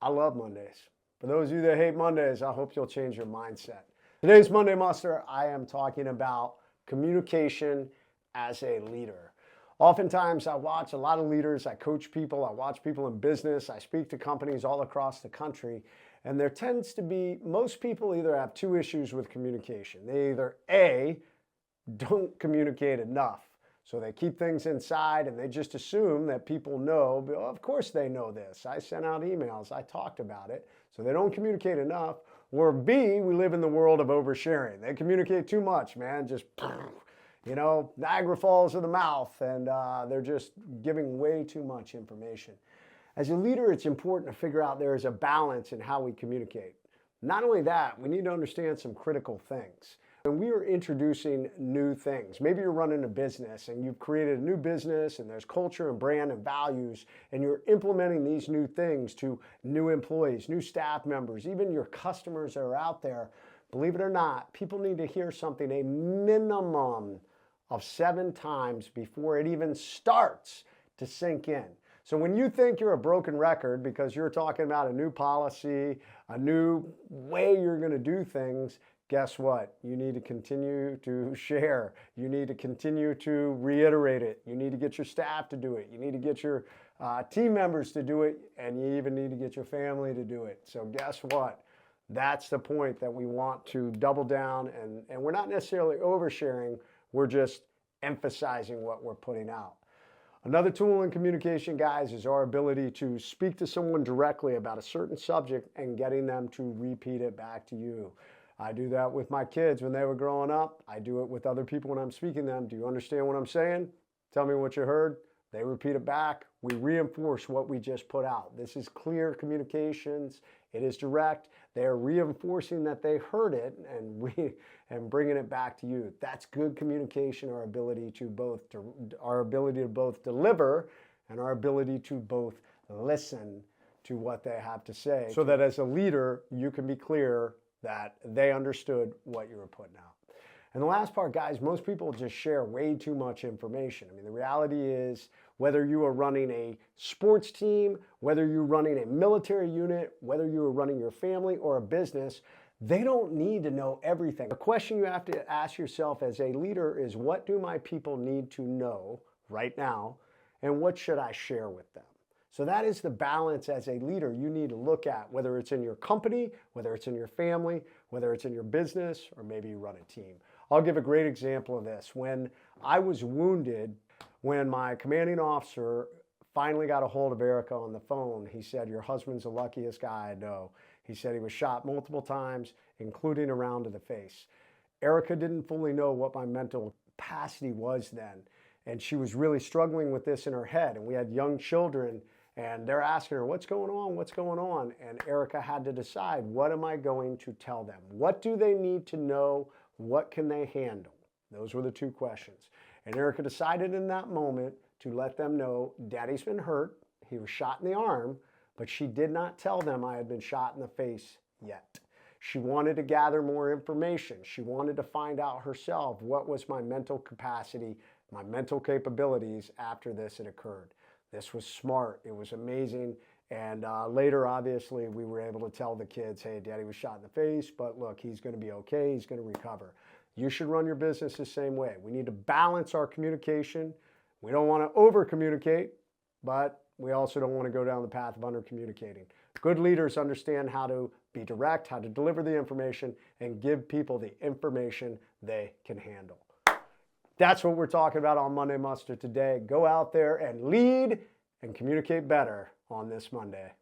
I love Mondays. For those of you that hate Mondays, I hope you'll change your mindset. Today's Monday Muster, I am talking about communication as a leader. Oftentimes, I watch a lot of leaders, I coach people, I watch people in business, I speak to companies all across the country, and there tends to be, most people either have two issues with communication. They either A, don't communicate enough. So they keep things inside and they just assume that people know, but of course they know this. I sent out emails, I talked about it. So they don't communicate enough. Or B, we live in the world of oversharing. They communicate too much, man. Just, Niagara Falls of the mouth, and they're just giving way too much information. As a leader, it's important to figure out there is a balance in how we communicate. Not only that, we need to understand some critical things. When we are introducing new things, maybe you're running a business and you've created a new business and there's culture and brand and values, and you're implementing these new things to new employees, new staff members, even your customers that are out there. Believe it or not, people need to hear something a minimum of 7 times before it even starts to sink in. So when you think you're a broken record because you're talking about a new policy, a new way you're going to do things, guess what? You need to continue to share. You need to continue to reiterate it. You need to get your staff to do it. You need to get your team members to do it. And you even need to get your family to do it. So guess what? That's the point that we want to double down. And we're not necessarily oversharing. We're just emphasizing what we're putting out. Another tool in communication, guys, is our ability to speak to someone directly about a certain subject and getting them to repeat it back to you. I do that with my kids when they were growing up. I do it with other people when I'm speaking to them. Do you understand what I'm saying? Tell me what you heard. They repeat it back. We reinforce what we just put out. This is clear communications. It is direct. They're reinforcing that they heard it and bringing it back to you. That's good communication, our ability to both deliver and our ability to both listen to what they have to say, so that as a leader, you can be clear that they understood what you were putting out. And the last part, guys, most people just share way too much information. I mean, the reality is, whether you are running a sports team, whether you're running a military unit, whether you are running your family or a business, they don't need to know everything. The question you have to ask yourself as a leader is, what do my people need to know right now, and what should I share with them? So that is the balance as a leader you need to look at, whether it's in your company, whether it's in your family, whether it's in your business, or maybe you run a team. I'll give a great example of this. When I was wounded, when my commanding officer finally got a hold of Erica on the phone, he said, "Your husband's the luckiest guy I know." He said he was shot multiple times, including a round to the face. Erica didn't fully know what my mental capacity was then, and she was really struggling with this in her head. And we had young children, and they're asking her, "What's going on? What's going on?" And Erica had to decide, what am I going to tell them? What do they need to know? What can they handle? Those were the two questions. And Erica decided in that moment to let them know, Daddy's been hurt. He was shot in the arm, but she did not tell them I had been shot in the face yet. She wanted to gather more information. She wanted to find out herself what was my mental capacity, my mental capabilities after this had occurred. This was smart. It was amazing. And later, obviously, we were able to tell the kids, hey, Daddy was shot in the face, but look, he's going to be okay. He's going to recover. You should run your business the same way. We need to balance our communication. We don't want to over-communicate, but we also don't want to go down the path of under-communicating. Good leaders understand how to be direct, how to deliver the information, and give people the information they can handle. That's what we're talking about on Monday Muster today. Go out there and lead and communicate better on this Monday.